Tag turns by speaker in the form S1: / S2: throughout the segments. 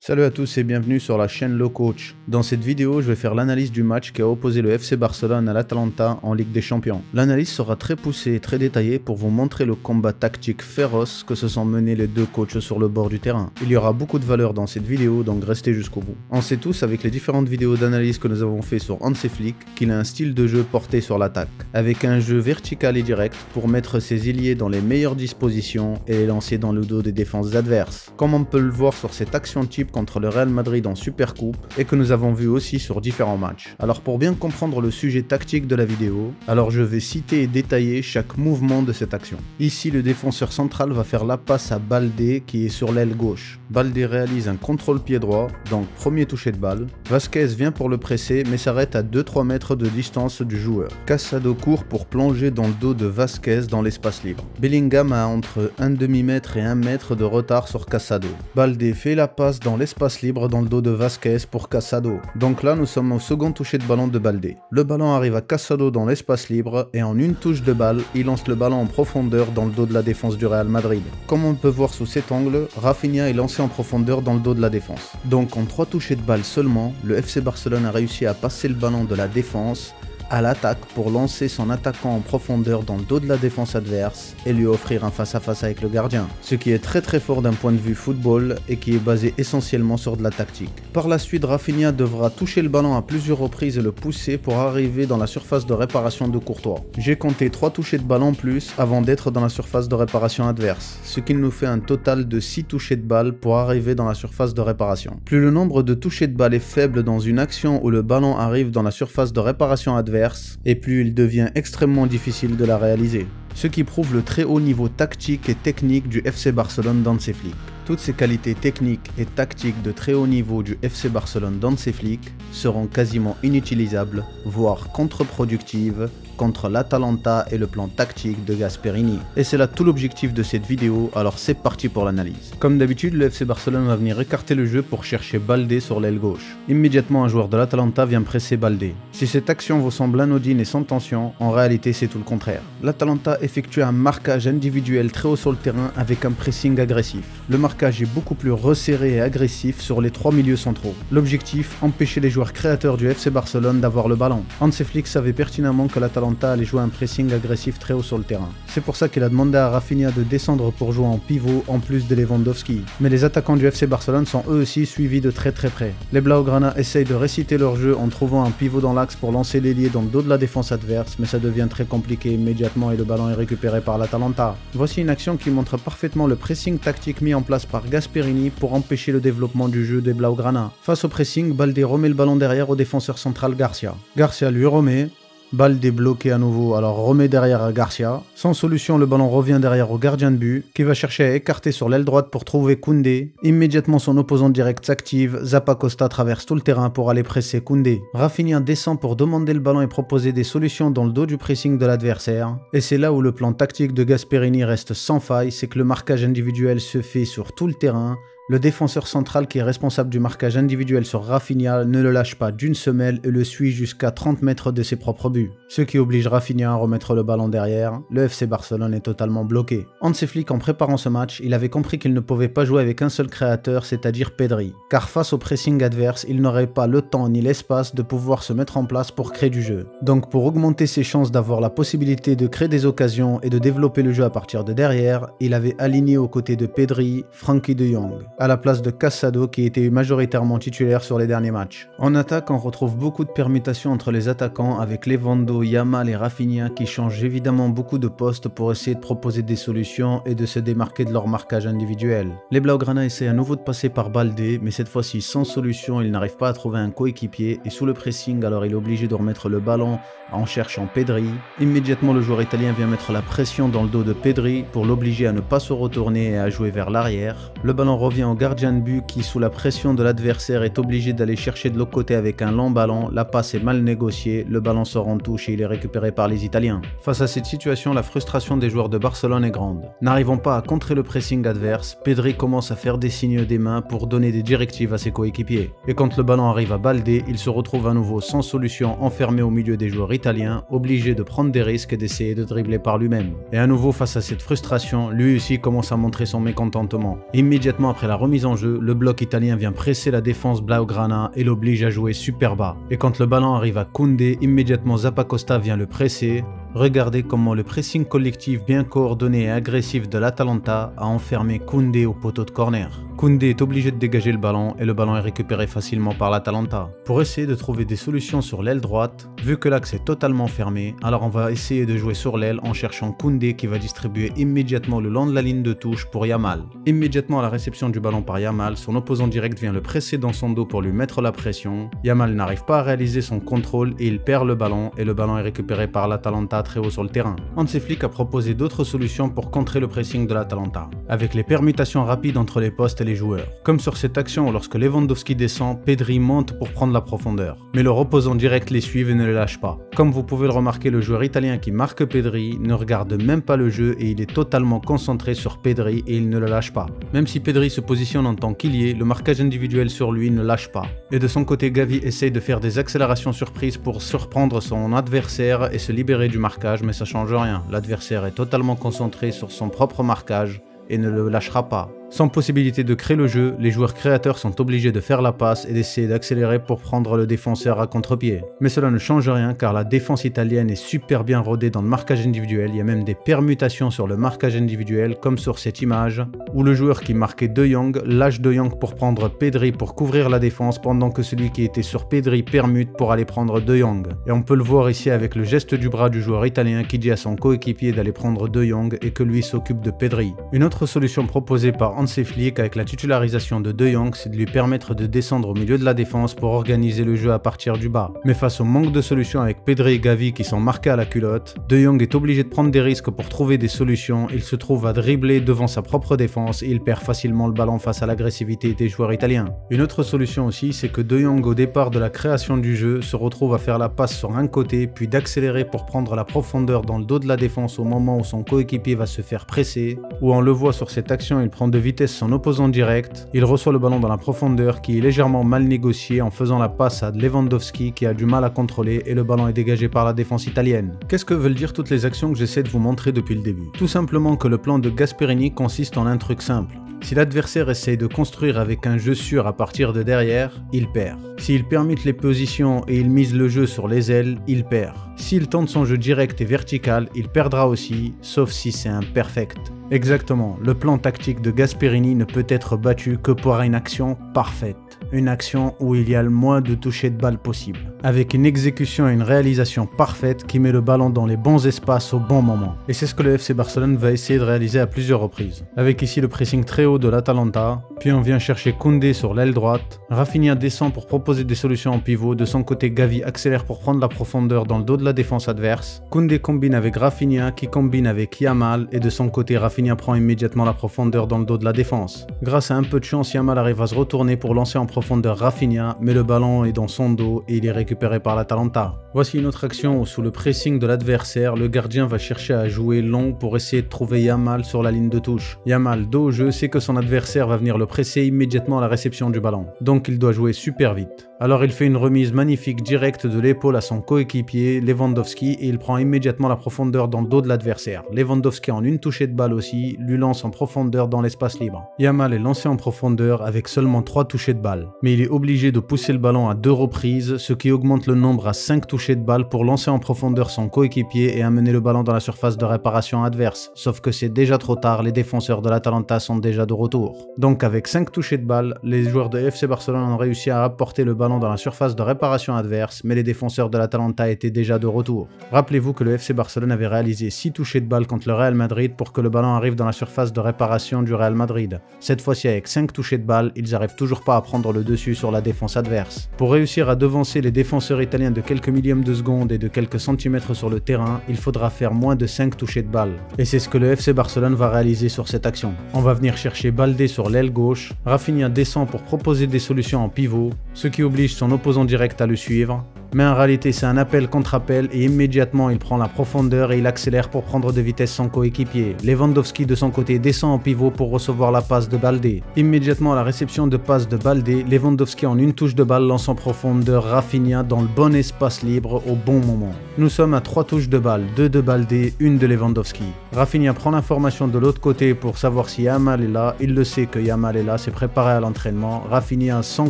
S1: Salut à tous et bienvenue sur la chaîne Le Coach. Dans cette vidéo, je vais faire l'analyse du match qui a opposé le FC Barcelone à l'Atalanta en Ligue des Champions. L'analyse sera très poussée et très détaillée pour vous montrer le combat tactique féroce que se sont menés les deux coachs sur le bord du terrain. Il y aura beaucoup de valeur dans cette vidéo, donc restez jusqu'au bout. On sait tous avec les différentes vidéos d'analyse que nous avons fait sur Hansi Flick qu'il a un style de jeu porté sur l'attaque, avec un jeu vertical et direct pour mettre ses ailiers dans les meilleures dispositions et les lancer dans le dos des défenses adverses, comme on peut le voir sur cette action type contre le Real Madrid en Supercoupe et que nous avons vu aussi sur différents matchs. Alors pour bien comprendre le sujet tactique de la vidéo, je vais citer et détailler chaque mouvement de cette action. Ici le défenseur central va faire la passe à Baldé qui est sur l'aile gauche. Baldé réalise un contrôle pied droit, donc premier toucher de balle. Vasquez vient pour le presser mais s'arrête à 2-3 mètres de distance du joueur. Casado court pour plonger dans le dos de Vasquez dans l'espace libre. Bellingham a entre 1 demi-mètre et 1 mètre de retard sur Casado. Baldé fait la passe dans l'espace libre dans le dos de Vasquez pour Casado. Donc là nous sommes au second toucher de ballon de Baldé. Le ballon arrive à Casado dans l'espace libre et en une touche de balle, il lance le ballon en profondeur dans le dos de la défense du Real Madrid. Comme on peut voir sous cet angle, Rafinha est lancé en profondeur dans le dos de la défense. Donc en 3 touchés de balle seulement, le FC Barcelone a réussi à passer le ballon de la défense à l'attaque pour lancer son attaquant en profondeur dans le dos de la défense adverse et lui offrir un face-à-face avec le gardien. Ce qui est très fort d'un point de vue football et qui est basé essentiellement sur de la tactique. Par la suite, Rafinha devra toucher le ballon à plusieurs reprises et le pousser pour arriver dans la surface de réparation de Courtois. J'ai compté 3 touchés de balle en plus avant d'être dans la surface de réparation adverse, ce qui nous fait un total de 6 touchés de balle pour arriver dans la surface de réparation. Plus le nombre de touchés de balle est faible dans une action où le ballon arrive dans la surface de réparation adverse, et plus il devient extrêmement difficile de la réaliser. Ce qui prouve le très haut niveau tactique et technique du FC Barcelone d'Hansi Flick. Toutes ces qualités techniques et tactiques de très haut niveau du FC Barcelone d'Hansi Flick seront quasiment inutilisables, voire contre-productives, contre l'Atalanta et le plan tactique de Gasperini. Et c'est là tout l'objectif de cette vidéo, alors c'est parti pour l'analyse. Comme d'habitude, le FC Barcelone va venir écarter le jeu pour chercher Baldé sur l'aile gauche. Immédiatement, un joueur de l'Atalanta vient presser Baldé. Si cette action vous semble anodine et sans tension, en réalité c'est tout le contraire. L'Atalanta effectue un marquage individuel très haut sur le terrain avec un pressing agressif. Le marquage est beaucoup plus resserré et agressif sur les 3 milieux centraux. L'objectif, empêcher les joueurs créateurs du FC Barcelone d'avoir le ballon. Hansi Flick savait pertinemment que l'Atalanta allait jouer un pressing agressif très haut sur le terrain. C'est pour ça qu'il a demandé à Rafinha de descendre pour jouer en pivot en plus de Lewandowski. Mais les attaquants du FC Barcelone sont eux aussi suivis de très près. Les Blaugrana essayent de réciter leur jeu en trouvant un pivot dans l'axe pour lancer l'ailier dans le dos de la défense adverse, mais ça devient très compliqué immédiatement et le ballon est récupéré par l'Atalanta. Voici une action qui montre parfaitement le pressing tactique mis en place par Gasperini pour empêcher le développement du jeu des Blaugrana. Face au pressing, Baldé remet le ballon derrière au défenseur central Garcia. Garcia lui remet. Baldé bloqué à nouveau, alors remet derrière à Garcia. Sans solution, le ballon revient derrière au gardien de but, qui va chercher à écarter sur l'aile droite pour trouver Koundé. Immédiatement, son opposant direct s'active, Zappacosta traverse tout le terrain pour aller presser Koundé. Rafinha descend pour demander le ballon et proposer des solutions dans le dos du pressing de l'adversaire. Et c'est là où le plan tactique de Gasperini reste sans faille, c'est que le marquage individuel se fait sur tout le terrain. Le défenseur central qui est responsable du marquage individuel sur Rafinha ne le lâche pas d'une semelle et le suit jusqu'à 30 mètres de ses propres buts. Ce qui oblige Rafinha à remettre le ballon derrière. Le FC Barcelone est totalement bloqué. Hansi Flick, en préparant ce match, il avait compris qu'il ne pouvait pas jouer avec un seul créateur, c'est-à-dire Pedri. Car face au pressing adverse, il n'aurait pas le temps ni l'espace de pouvoir se mettre en place pour créer du jeu. Donc pour augmenter ses chances d'avoir la possibilité de créer des occasions et de développer le jeu à partir de derrière, il avait aligné aux côtés de Pedri, Frenkie de Jong, à la place de Casado qui était majoritairement titulaire sur les derniers matchs. En attaque, on retrouve beaucoup de permutations entre les attaquants avec Lewando, Yamal et Rafinha qui changent évidemment beaucoup de postes pour essayer de proposer des solutions et de se démarquer de leur marquage individuel. Les Blaugrana essaient à nouveau de passer par Baldé, mais cette fois-ci sans solution, il n'arrive pas à trouver un coéquipier et sous le pressing, alors il est obligé de remettre le ballon en cherchant Pedri. Immédiatement, le joueur italien vient mettre la pression dans le dos de Pedri pour l'obliger à ne pas se retourner et à jouer vers l'arrière. Le ballon revient au gardien de but qui, sous la pression de l'adversaire, est obligé d'aller chercher de l'autre côté avec un long ballon. La passe est mal négociée, le ballon sort en touche et il est récupéré par les Italiens. Face à cette situation, la frustration des joueurs de Barcelone est grande. N'arrivant pas à contrer le pressing adverse, Pedri commence à faire des signes des mains pour donner des directives à ses coéquipiers. Et quand le ballon arrive à Baldé, il se retrouve à nouveau sans solution, enfermé au milieu des joueurs italiens, obligé de prendre des risques et d'essayer de dribbler par lui-même. Et à nouveau face à cette frustration, lui aussi commence à montrer son mécontentement. Immédiatement après la la remise en jeu, le bloc italien vient presser la défense Blaugrana et l'oblige à jouer super bas. Et quand le ballon arrive à Koundé, immédiatement Zappacosta vient le presser. Regardez comment le pressing collectif bien coordonné et agressif de l'Atalanta a enfermé Koundé au poteau de corner. Koundé est obligé de dégager le ballon et le ballon est récupéré facilement par l'Atalanta. Pour essayer de trouver des solutions sur l'aile droite, vu que l'axe est totalement fermé, alors on va essayer de jouer sur l'aile en cherchant Koundé qui va distribuer immédiatement le long de la ligne de touche pour Yamal. Immédiatement à la réception du ballon par Yamal, son opposant direct vient le presser dans son dos pour lui mettre la pression. Yamal n'arrive pas à réaliser son contrôle et il perd le ballon et le ballon est récupéré par l'Atalanta très haut sur le terrain. Hansi Flick a proposé d'autres solutions pour contrer le pressing de l'Atalanta, avec les permutations rapides entre les postes et les joueurs. Comme sur cette action où lorsque Lewandowski descend, Pedri monte pour prendre la profondeur. Mais leur opposant direct les suivent et ne les lâche pas. Comme vous pouvez le remarquer, le joueur italien qui marque Pedri ne regarde même pas le jeu et il est totalement concentré sur Pedri et il ne le lâche pas. Même si Pedri se positionne en tant qu'ailier, le marquage individuel sur lui ne lâche pas. Et de son côté, Gavi essaye de faire des accélérations surprises pour surprendre son adversaire et se libérer du marquage, mais ça change rien. L'adversaire est totalement concentré sur son propre marquage et ne le lâchera pas. Sans possibilité de créer le jeu, les joueurs créateurs sont obligés de faire la passe et d'essayer d'accélérer pour prendre le défenseur à contre-pied. Mais cela ne change rien car la défense italienne est super bien rodée dans le marquage individuel, il y a même des permutations sur le marquage individuel comme sur cette image où le joueur qui marquait De Jong lâche De Jong pour prendre Pedri pour couvrir la défense pendant que celui qui était sur Pedri permute pour aller prendre De Jong. Et on peut le voir ici avec le geste du bras du joueur italien qui dit à son coéquipier d'aller prendre De Jong et que lui s'occupe de Pedri. Une autre solution proposée par Hansi Flick avec la titularisation de De Jong, c'est de lui permettre de descendre au milieu de la défense pour organiser le jeu à partir du bas. Mais face au manque de solutions avec Pedri et Gavi qui sont marqués à la culotte, De Jong est obligé de prendre des risques pour trouver des solutions, il se trouve à dribbler devant sa propre défense et il perd facilement le ballon face à l'agressivité des joueurs italiens. Une autre solution aussi, c'est que De Jong au départ de la création du jeu se retrouve à faire la passe sur un côté puis d'accélérer pour prendre la profondeur dans le dos de la défense au moment où son coéquipier va se faire presser, ou on le voit sur cette action, il prend de vitesse son opposant direct, il reçoit le ballon dans la profondeur qui est légèrement mal négocié en faisant la passe à Lewandowski qui a du mal à contrôler et le ballon est dégagé par la défense italienne. Qu'est-ce que veulent dire toutes les actions que j'essaie de vous montrer depuis le début? Tout simplement que le plan de Gasperini consiste en un truc simple. Si l'adversaire essaye de construire avec un jeu sûr à partir de derrière, il perd. S'il permute les positions et il mise le jeu sur les ailes, il perd. S'il tente son jeu direct et vertical, il perdra aussi, sauf si c'est un perfect. Exactement, le plan tactique de Gasperini ne peut être battu que par une action parfaite. Une action où il y a le moins de touchés de balle possible. Avec une exécution et une réalisation parfaite qui met le ballon dans les bons espaces au bon moment. Et c'est ce que le FC Barcelone va essayer de réaliser à plusieurs reprises. Avec ici le pressing très haut de l'Atalanta, puis on vient chercher Koundé sur l'aile droite, Rafinha descend pour proposer des solutions en pivot, de son côté Gavi accélère pour prendre la profondeur dans le dos de la défense adverse, Koundé combine avec Rafinha qui combine avec Yamal et de son côté Rafinha prend immédiatement la profondeur dans le dos de la défense. Grâce à un peu de chance, Yamal arrive à se retourner pour lancer en profondeur Rafinha, mais le ballon est dans son dos et il est récupéré par l'Atalanta. Voici une autre action où sous le pressing de l'adversaire, le gardien va chercher à jouer long pour essayer de trouver Yamal sur la ligne de touche. Yamal, dos au jeu, sait que son adversaire va venir le presser immédiatement à la réception du ballon, donc il doit jouer super vite. Alors il fait une remise magnifique directe de l'épaule à son coéquipier Lewandowski et il prend immédiatement la profondeur dans le dos de l'adversaire. Lewandowski en une touchée de balle aussi, lui lance en profondeur dans l'espace libre. Yamal est lancé en profondeur avec seulement 3 touchées de balle, mais il est obligé de pousser le ballon à 2 reprises, ce qui augmente le nombre à 5 touchées de balle pour lancer en profondeur son coéquipier et amener le ballon dans la surface de réparation adverse. Sauf que c'est déjà trop tard, les défenseurs de l'Atalanta sont déjà de retour. Donc avec 5 touchées de balle, les joueurs de FC Barcelone ont réussi à apporter le ballon dans la surface de réparation adverse, mais les défenseurs de l'Atalanta étaient déjà de retour. Rappelez-vous que le FC Barcelone avait réalisé 6 touchées de balle contre le Real Madrid pour que le ballon arrive dans la surface de réparation du Real Madrid. Cette fois-ci avec 5 touchées de balle, ils n'arrivent toujours pas à prendre le dessus sur la défense adverse. Pour réussir à devancer les défenseurs italiens de quelques millièmes de seconde et de quelques centimètres sur le terrain, il faudra faire moins de 5 touchées de balle. Et c'est ce que le FC Barcelone va réaliser sur cette action. On va venir chercher Baldé sur l'aile gauche, Rafinha descend pour proposer des solutions en pivot, ce qui oblige son opposant direct à le suivre. Mais en réalité c'est un appel contre appel et immédiatement il prend la profondeur et il accélère pour prendre de vitesse son coéquipier. Lewandowski de son côté descend en pivot pour recevoir la passe de Baldé. Immédiatement à la réception de passe de Baldé, Lewandowski en une touche de balle lance en profondeur Rafinha dans le bon espace libre au bon moment. Nous sommes à 3 touches de balle, 2 de Baldé, 1 de Lewandowski. Rafinha prend l'information de l'autre côté pour savoir si Yamal est là, il le sait que Yamal est là, s'est préparé à l'entraînement. Rafinha sans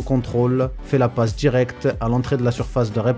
S1: contrôle fait la passe directe à l'entrée de la surface de réparation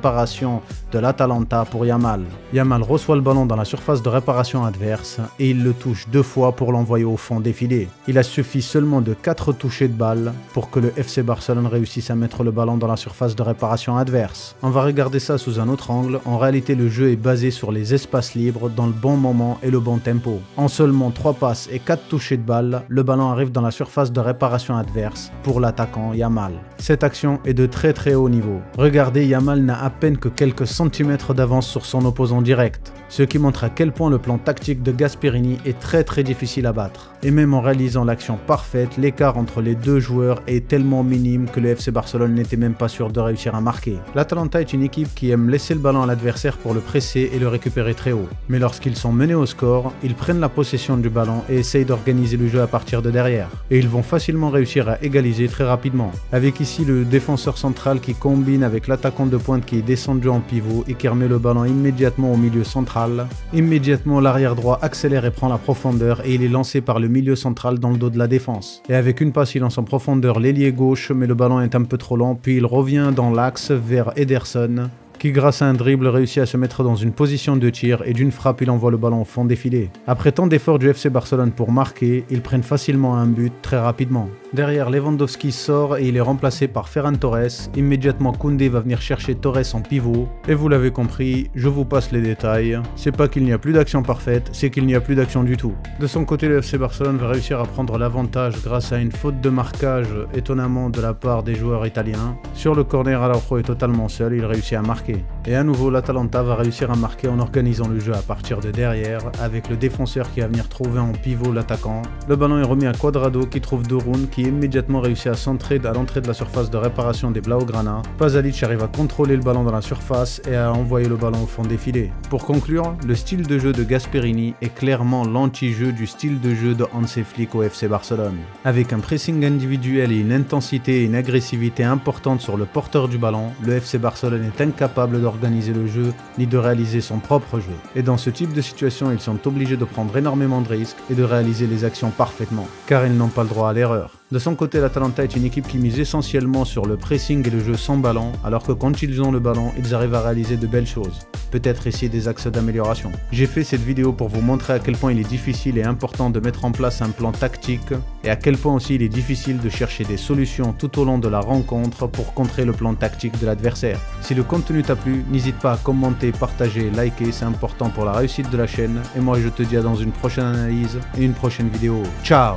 S1: de l'Atalanta pour Yamal. Yamal reçoit le ballon dans la surface de réparation adverse et il le touche 2 fois pour l'envoyer au fond des filets. Il a suffi seulement de 4 touchés de balle pour que le FC Barcelone réussisse à mettre le ballon dans la surface de réparation adverse. On va regarder ça sous un autre angle. En réalité, le jeu est basé sur les espaces libres dans le bon moment et le bon tempo. En seulement 3 passes et 4 touchés de balle, le ballon arrive dans la surface de réparation adverse pour l'attaquant Yamal. Cette action est de très haut niveau. Regardez, Yamal n'a à peine que quelques centimètres d'avance sur son opposant direct, ce qui montre à quel point le plan tactique de Gasperini est très difficile à battre. Et même en réalisant l'action parfaite, l'écart entre les deux joueurs est tellement minime que le FC Barcelone n'était même pas sûr de réussir à marquer. L'Atalanta est une équipe qui aime laisser le ballon à l'adversaire pour le presser et le récupérer très haut. Mais lorsqu'ils sont menés au score, ils prennent la possession du ballon et essayent d'organiser le jeu à partir de derrière. Et ils vont facilement réussir à égaliser très rapidement. Avec ici le défenseur central qui combine avec l'attaquant de pointe qui est descendu en pivot et qui remet le ballon immédiatement au milieu central. Immédiatement l'arrière droit accélère et prend la profondeur et il est lancé par le milieu central dans le dos de la défense. Et avec une passe il lance en profondeur l'ailier gauche mais le ballon est un peu trop lent puis il revient dans l'axe vers Ederson qui grâce à un dribble réussit à se mettre dans une position de tir et d'une frappe il envoie le ballon au fond des filets. Après tant d'efforts du FC Barcelone pour marquer, ils prennent facilement un but très rapidement. Derrière, Lewandowski sort et il est remplacé par Ferran Torres. Immédiatement, Koundé va venir chercher Torres en pivot. Et vous l'avez compris, je vous passe les détails. C'est pas qu'il n'y a plus d'action parfaite, c'est qu'il n'y a plus d'action du tout. De son côté, le FC Barcelone va réussir à prendre l'avantage grâce à une faute de marquage étonnamment de la part des joueurs italiens. Sur le corner, Araujo est totalement seul, il réussit à marquer. Et à nouveau, l'Atalanta va réussir à marquer en organisant le jeu à partir de derrière, avec le défenseur qui va venir trouver en pivot l'attaquant. Le ballon est remis à Cuadrado qui trouve Dorun qui immédiatement réussit à centrer à l'entrée de la surface de réparation des Blaugrana. Pasalic arrive à contrôler le ballon dans la surface et à envoyer le ballon au fond des filets. Pour conclure, le style de jeu de Gasperini est clairement l'anti-jeu du style de jeu de Hansi Flick au FC Barcelone. Avec un pressing individuel et une intensité et une agressivité importante sur le porteur du ballon, le FC Barcelone est incapable d'organiser le jeu ni de réaliser son propre jeu. Et dans ce type de situation, ils sont obligés de prendre énormément de risques et de réaliser les actions parfaitement, car ils n'ont pas le droit à l'erreur. De son côté, l'Atalanta est une équipe qui mise essentiellement sur le pressing et le jeu sans ballon, alors que quand ils ont le ballon, ils arrivent à réaliser de belles choses. Peut-être ici des axes d'amélioration. J'ai fait cette vidéo pour vous montrer à quel point il est difficile et important de mettre en place un plan tactique, et à quel point aussi il est difficile de chercher des solutions tout au long de la rencontre pour contrer le plan tactique de l'adversaire. Si le contenu t'a plu, n'hésite pas à commenter, partager, liker, c'est important pour la réussite de la chaîne, et moi je te dis à dans une prochaine analyse et une prochaine vidéo. Ciao!